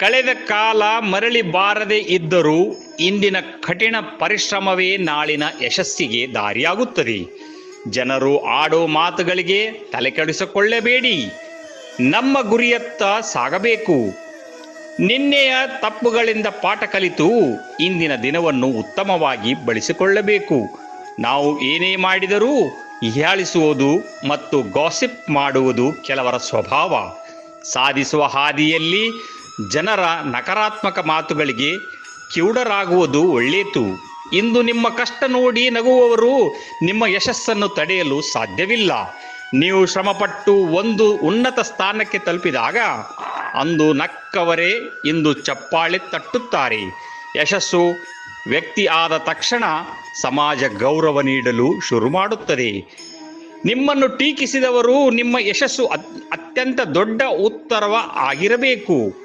ಕಳೆದ ಕಾಲ ಮರಳಿ ಬಾರದೆ ಇದ್ದರೂ ಇಂದಿನ ಕಠಿಣ ಪರಿಶ್ರಮವೇ ನಾಳಿನ ಯಶಸ್ಸಿಗೆ ದಾರಿಯಾಗುತ್ತದೆ. ಜನರು ಆಡೋ ಮಾತುಗಳಿಗೆ ತಲೆಕೆಡಿಸಿಕೊಳ್ಳಬೇಡಿ. ನಮ್ಮ ಗುರಿಯತ್ತ ಸಾಗಬೇಕು. ನಿನ್ನೆಯ ತಪ್ಪುಗಳಿಂದ ಪಾಠ ಕಲಿತು ಇಂದಿನ ದಿನವನ್ನು ಉತ್ತಮವಾಗಿ ಬಳಸಿಕೊಳ್ಳಬೇಕು. ನಾವು ಏನೇ ಮಾಡಿದರೂ ಹೀಯಾಳಿಸುವುದು ಮತ್ತು ಗಾಸಿಪ್ ಮಾಡುವುದು ಕೆಲವರ ಸ್ವಭಾವ. ಸಾಧಿಸುವ ಹಾದಿಯಲ್ಲಿ ಜನರ ನಕಾರಾತ್ಮಕ ಮಾತುಗಳಿಗೆ ಕಿವುಡರಾಗುವುದು ಒಳ್ಳೆಯದು. ಇಂದು ನಿಮ್ಮ ಕಷ್ಟ ನೋಡಿ ನಗುವವರು ನಿಮ್ಮ ಯಶಸ್ಸನ್ನು ತಡೆಯಲು ಸಾಧ್ಯವಿಲ್ಲ. ನೀವು ಶ್ರಮಪಟ್ಟು ಒಂದು ಉನ್ನತ ಸ್ಥಾನಕ್ಕೆ ತಲುಪಿದಾಗ ಅಂದು ನಕ್ಕವರೇ ಇಂದು ಚಪ್ಪಾಳೆ ತಟ್ಟುತ್ತಾರೆ. ಯಶಸ್ಸು ವ್ಯಕ್ತಿ ಆದ ತಕ್ಷಣ ಸಮಾಜ ಗೌರವ ನೀಡಲು ಶುರು ಮಾಡುತ್ತದೆ. ನಿಮ್ಮನ್ನು ಟೀಕಿಸಿದವರು ನಿಮ್ಮ ಯಶಸ್ಸು ಅತ್ಯಂತ ದೊಡ್ಡ ಉತ್ತರವ ಆಗಿರಬೇಕು.